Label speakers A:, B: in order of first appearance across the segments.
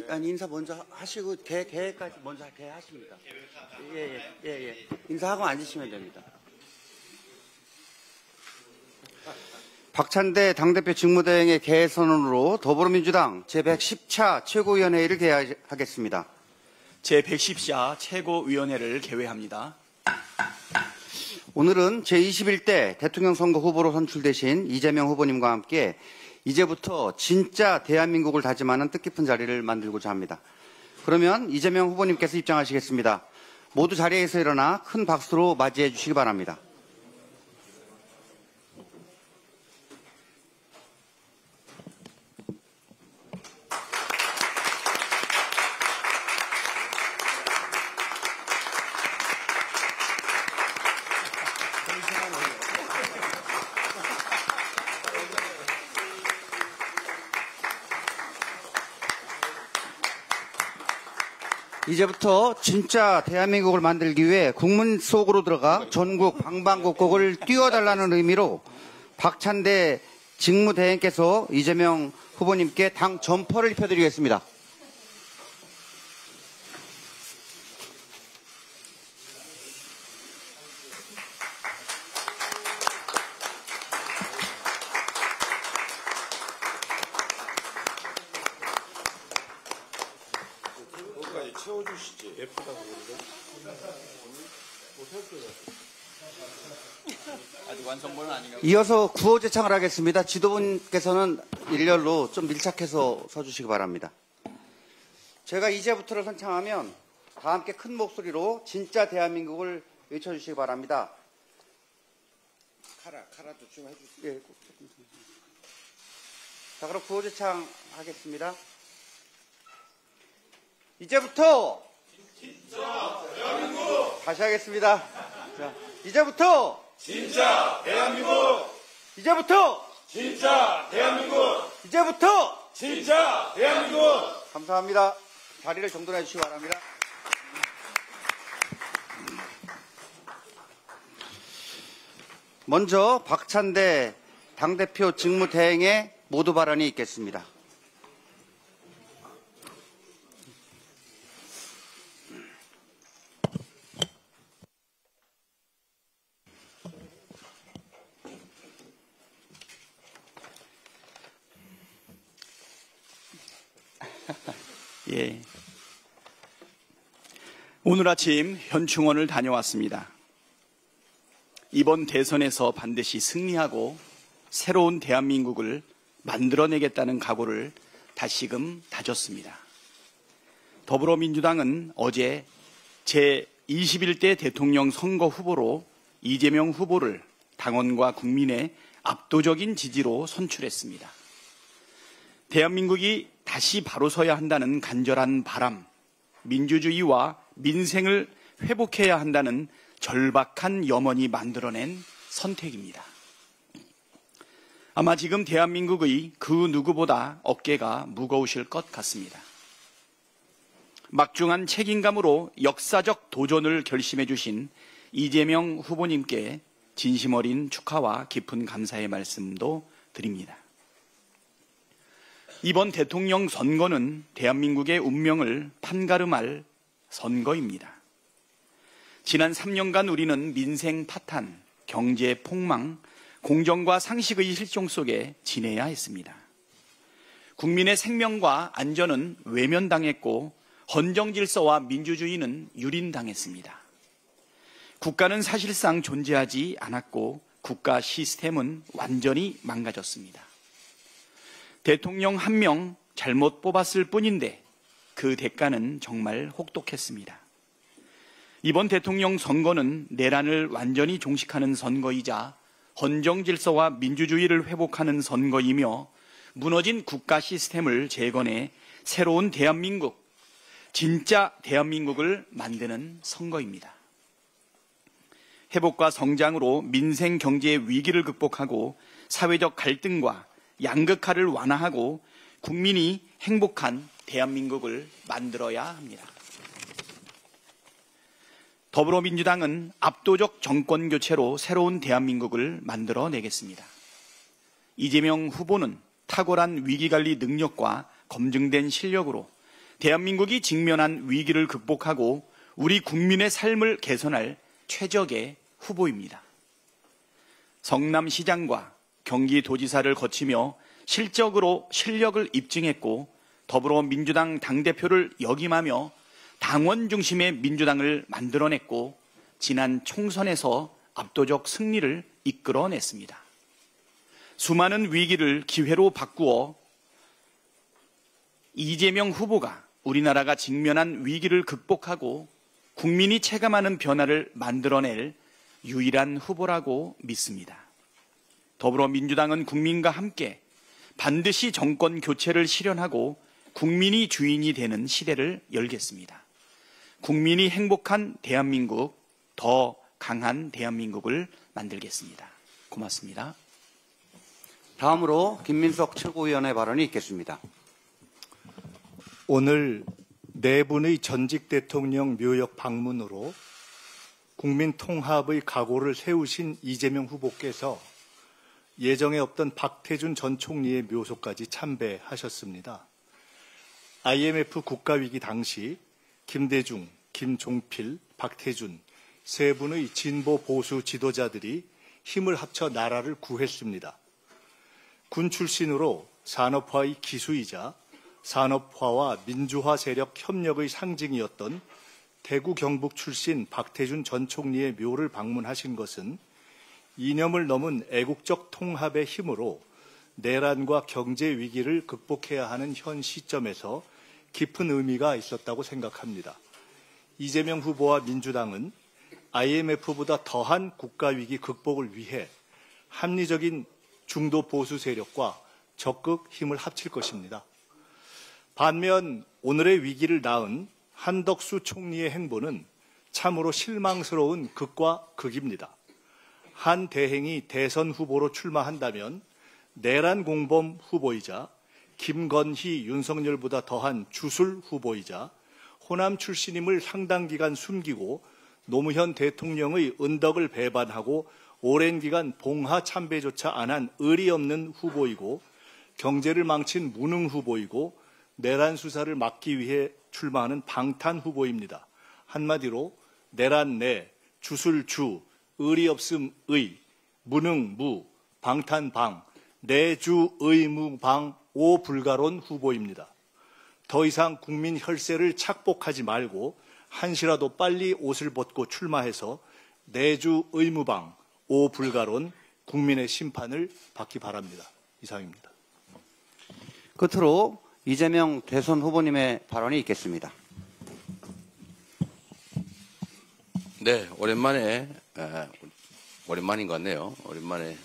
A: 아니 인사 먼저 하시고 계획까지 먼저 하십니다. 예. 인사하고 앉으시면 됩니다. 박찬대 당대표 직무대행의 개선안으로 더불어민주당 제110차 최고위원회의를 개회하겠습니다.
B: 제110차 최고위원회를 개회합니다.
A: 오늘은 제21대 대통령 선거 후보로 선출되신 이재명 후보님과 함께 이제부터 진짜 대한민국을 다짐하는 뜻깊은 자리를 만들고자 합니다. 그러면 이재명 후보님께서 입장하시겠습니다. 모두 자리에서 일어나 큰 박수로 맞이해 주시기 바랍니다. 이제부터 진짜 대한민국을 만들기 위해 국민 속으로 들어가 전국 방방곡곡을 뛰어달라는 의미로 박찬대 직무대행께서 이재명 후보님께 당 점퍼를 입혀드리겠습니다.
C: 채워주시지. 예쁘다고 그러는데.
B: 아직 완성본은 아닌가요?
A: 이어서 구호 제창을 하겠습니다. 지도부님께서는 일렬로 좀 밀착해서 서주시기 바랍니다. 제가 이제부터를 선창하면 다 함께 큰 목소리로 진짜 대한민국을 외쳐주시기 바랍니다.
C: 카라도 좀 해주세요.
A: 예. 자, 그럼 구호 제창 하겠습니다. 이제부터
C: 진짜 대한민국.
A: 다시 하겠습니다. 자, 이제부터
C: 진짜 대한민국.
A: 이제부터
C: 진짜 대한민국.
A: 이제부터
C: 진짜 대한민국.
A: 감사합니다. 자리를 정돈해 주시기 바랍니다. 먼저 박찬대 당대표 직무대행의 모두 발언이 있겠습니다.
B: 예. 오늘 아침 현충원을 다녀왔습니다. 이번 대선에서 반드시 승리하고 새로운 대한민국을 만들어내겠다는 각오를 다시금 다졌습니다. 더불어민주당은 어제 제21대 대통령 선거 후보로 이재명 후보를 당원과 국민의 압도적인 지지로 선출했습니다. 대한민국이 다시 바로 서야 한다는 간절한 바람, 민주주의와 민생을 회복해야 한다는 절박한 염원이 만들어낸 선택입니다. 아마 지금 대한민국의 그 누구보다 어깨가 무거우실 것 같습니다. 막중한 책임감으로 역사적 도전을 결심해 주신 이재명 후보님께 진심 어린 축하와 깊은 감사의 말씀도 드립니다. 이번 대통령 선거는 대한민국의 운명을 판가름할 선거입니다. 지난 3년간 우리는 민생 파탄, 경제 폭망, 공정과 상식의 실종 속에 지내야 했습니다. 국민의 생명과 안전은 외면당했고 헌정 질서와 민주주의는 유린당했습니다. 국가는 사실상 존재하지 않았고 국가 시스템은 완전히 망가졌습니다. 대통령 한 명 잘못 뽑았을 뿐인데 그 대가는 정말 혹독했습니다. 이번 대통령 선거는 내란을 완전히 종식하는 선거이자 헌정 질서와 민주주의를 회복하는 선거이며 무너진 국가 시스템을 재건해 새로운 대한민국, 진짜 대한민국을 만드는 선거입니다. 회복과 성장으로 민생 경제의 위기를 극복하고 사회적 갈등과 양극화를 완화하고 국민이 행복한 대한민국을 만들어야 합니다. 더불어민주당은 압도적 정권 교체로 새로운 대한민국을 만들어내겠습니다. 이재명 후보는 탁월한 위기관리 능력과 검증된 실력으로 대한민국이 직면한 위기를 극복하고 우리 국민의 삶을 개선할 최적의 후보입니다. 성남시장과 경기도지사를 거치며 실적으로 실력을 입증했고 더불어민주당 당대표를 역임하며 당원 중심의 민주당을 만들어냈고 지난 총선에서 압도적 승리를 이끌어냈습니다. 수많은 위기를 기회로 바꾸어 이재명 후보가 우리나라가 직면한 위기를 극복하고 국민이 체감하는 변화를 만들어낼 유일한 후보라고 믿습니다. 더불어민주당은 국민과 함께 반드시 정권 교체를 실현하고 국민이 주인이 되는 시대를 열겠습니다. 국민이 행복한 대한민국, 더 강한 대한민국을 만들겠습니다. 고맙습니다.
A: 다음으로 김민석 최고위원의 발언이 있겠습니다.
D: 오늘 네 분의 전직 대통령 묘역 방문으로 국민 통합의 각오를 세우신 이재명 후보께서 예정에 없던 박태준 전 총리의 묘소까지 참배하셨습니다. IMF 국가위기 당시 김대중, 김종필, 박태준 세 분의 진보 보수 지도자들이 힘을 합쳐 나라를 구했습니다. 군 출신으로 산업화의 기수이자 산업화와 민주화 세력 협력의 상징이었던 대구 경북 출신 박태준 전 총리의 묘를 방문하신 것은 이념을 넘은 애국적 통합의 힘으로 내란과 경제 위기를 극복해야 하는 현 시점에서 깊은 의미가 있었다고 생각합니다. 이재명 후보와 민주당은 IMF보다 더한 국가위기 극복을 위해 합리적인 중도 보수 세력과 적극 힘을 합칠 것입니다. 반면 오늘의 위기를 낳은 한덕수 총리의 행보는 참으로 실망스러운 극과 극입니다. 한 대행이 대선 후보로 출마한다면 내란 공범 후보이자 김건희, 윤석열보다 더한 주술 후보이자 호남 출신임을 상당 기간 숨기고 노무현 대통령의 은덕을 배반하고 오랜 기간 봉하 참배조차 안 한 의리 없는 후보이고 경제를 망친 무능 후보이고 내란 수사를 막기 위해 출마하는 방탄 후보입니다. 한마디로 내란 내, 주술 주, 의리 없음 의, 무능 무, 방탄 방, 내주 의무 방 오 불가론 후보입니다. 더 이상 국민 혈세를 착복하지 말고 한시라도 빨리 옷을 벗고 출마해서 내주 의무방 오 불가론 국민의 심판을 받기 바랍니다. 이상입니다.
A: 끝으로 이재명 대선 후보님의 발언이 있겠습니다.
E: 네, 오랜만인 것 같네요. 오랜만에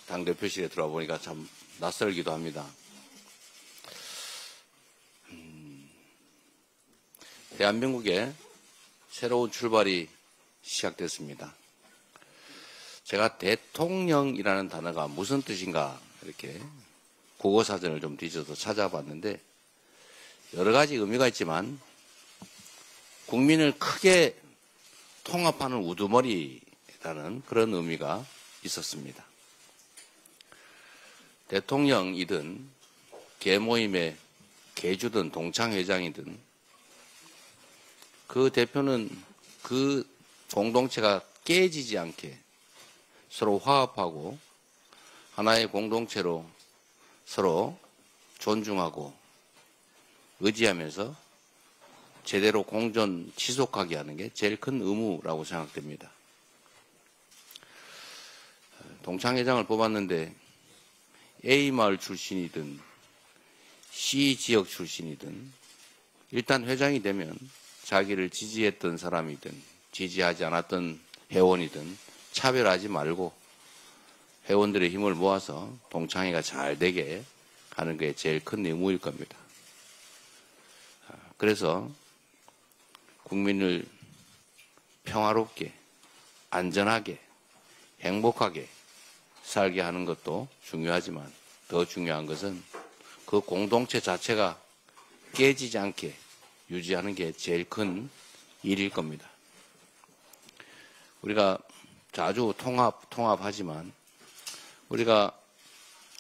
E: 당대표실에 들어와 보니까 참 낯설기도 합니다. 대한민국의 새로운 출발이 시작됐습니다. 제가 대통령이라는 단어가 무슨 뜻인가 이렇게 국어사전을 좀 뒤져서 찾아봤는데 여러 가지 의미가 있지만 국민을 크게 통합하는 우두머리라는 그런 의미가 있었습니다. 대통령이든 계모임의 계주든 동창회장이든 그 대표는 그 공동체가 깨지지 않게 서로 화합하고 하나의 공동체로 서로 존중하고 의지하면서 제대로 공존 지속하게 하는 게 제일 큰 의무라고 생각됩니다. 동창회장을 뽑았는데 A마을 출신이든 C지역 출신이든 일단 회장이 되면 자기를 지지했던 사람이든 지지하지 않았던 회원이든 차별하지 말고 회원들의 힘을 모아서 동창회가 잘 되게 하는 게 제일 큰 의무일 겁니다. 그래서 국민을 평화롭게, 안전하게, 행복하게 살게 하는 것도 중요하지만 더 중요한 것은 그 공동체 자체가 깨지지 않게 유지하는 게 제일 큰 일일 겁니다. 우리가 자주 통합하지만 우리가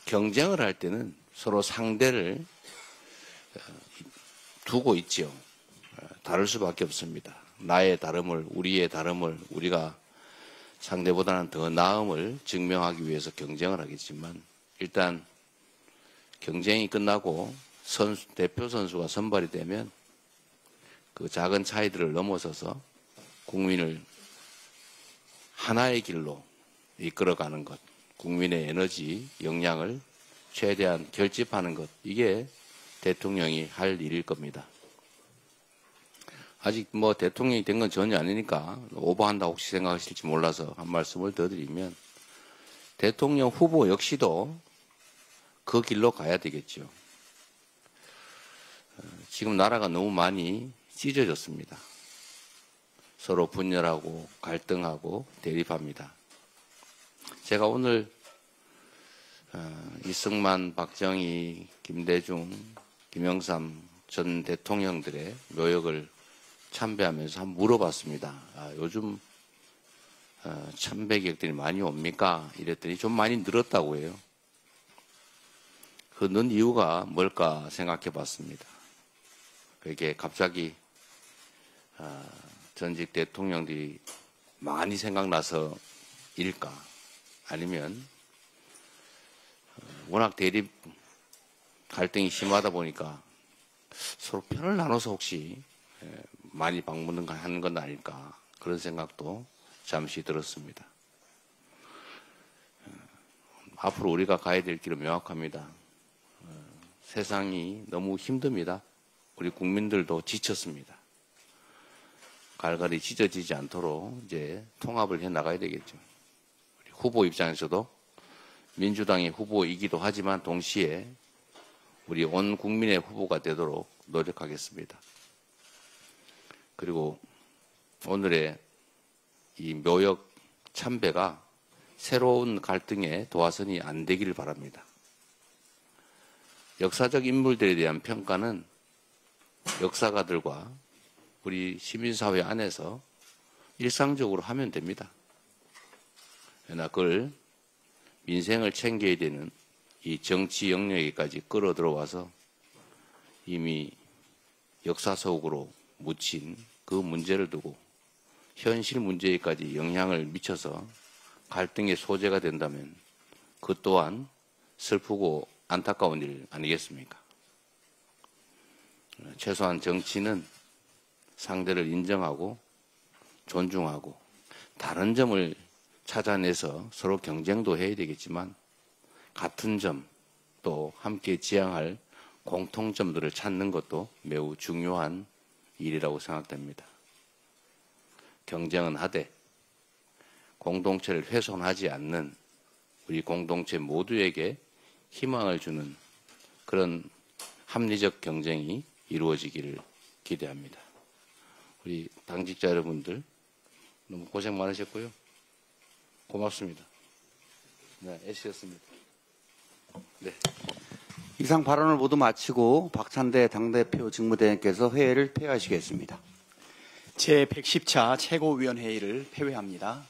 E: 경쟁을 할 때는 서로 상대를 두고 있지요. 다를 수밖에 없습니다. 나의 다름을, 우리의 다름을, 우리가 상대보다는 더 나음을 증명하기 위해서 경쟁을 하겠지만, 일단 경쟁이 끝나고 대표 선수가 선발이 되면 그 작은 차이들을 넘어서서 국민을 하나의 길로 이끌어가는 것, 국민의 에너지, 역량을 최대한 결집하는 것, 이게 대통령이 할 일일 겁니다. 아직 뭐 대통령이 된 건 전혀 아니니까 오버한다고 혹시 생각하실지 몰라서 한 말씀을 더 드리면, 대통령 후보 역시도 그 길로 가야 되겠죠. 지금 나라가 너무 많이 찢어졌습니다. 서로 분열하고 갈등하고 대립합니다. 제가 오늘 이승만, 박정희, 김대중, 김영삼 전 대통령들의 묘역을 참배하면서 한번 물어봤습니다. 요즘 참배객들이 많이 옵니까? 이랬더니 좀 많이 늘었다고 해요. 그 는 이유가 뭘까 생각해 봤습니다. 그게 갑자기 전직 대통령들이 많이 생각나서 일까? 아니면 워낙 대립 갈등이 심하다 보니까 서로 편을 나눠서 혹시 많이 방문하는 건 아닐까, 그런 생각도 잠시 들었습니다. 앞으로 우리가 가야 될 길은 명확합니다. 세상이 너무 힘듭니다. 우리 국민들도 지쳤습니다. 갈갈이 찢어지지 않도록 이제 통합을 해 나가야 되겠죠. 우리 후보 입장에서도 민주당의 후보이기도 하지만 동시에 우리 온 국민의 후보가 되도록 노력하겠습니다. 그리고 오늘의 이 묘역 참배가 새로운 갈등의 도화선이 안 되기를 바랍니다. 역사적 인물들에 대한 평가는 역사가들과 우리 시민사회 안에서 일상적으로 하면 됩니다. 그러나 그걸 민생을 챙겨야 되는 이 정치 영역에까지 끌어들어와서 이미 역사 속으로 묻힌 그 문제를 두고 현실 문제에까지 영향을 미쳐서 갈등의 소재가 된다면 그 또한 슬프고 안타까운 일 아니겠습니까? 최소한 정치는 상대를 인정하고 존중하고 다른 점을 찾아내서 서로 경쟁도 해야 되겠지만 같은 점, 또 함께 지향할 공통점들을 찾는 것도 매우 중요한 일이라고 생각됩니다. 경쟁은 하되 공동체를 훼손하지 않는 우리 공동체 모두에게 희망을 주는 그런 합리적 경쟁이 이루어지기를 기대합니다. 우리 당직자 여러분들 너무 고생 많으셨고요. 고맙습니다. 네, 애쓰셨습니다. 네.
A: 이상 발언을 모두 마치고 박찬대 당대표 직무대행께서 회의를 폐회하시겠습니다.
B: 제110차 최고위원회의를 폐회합니다.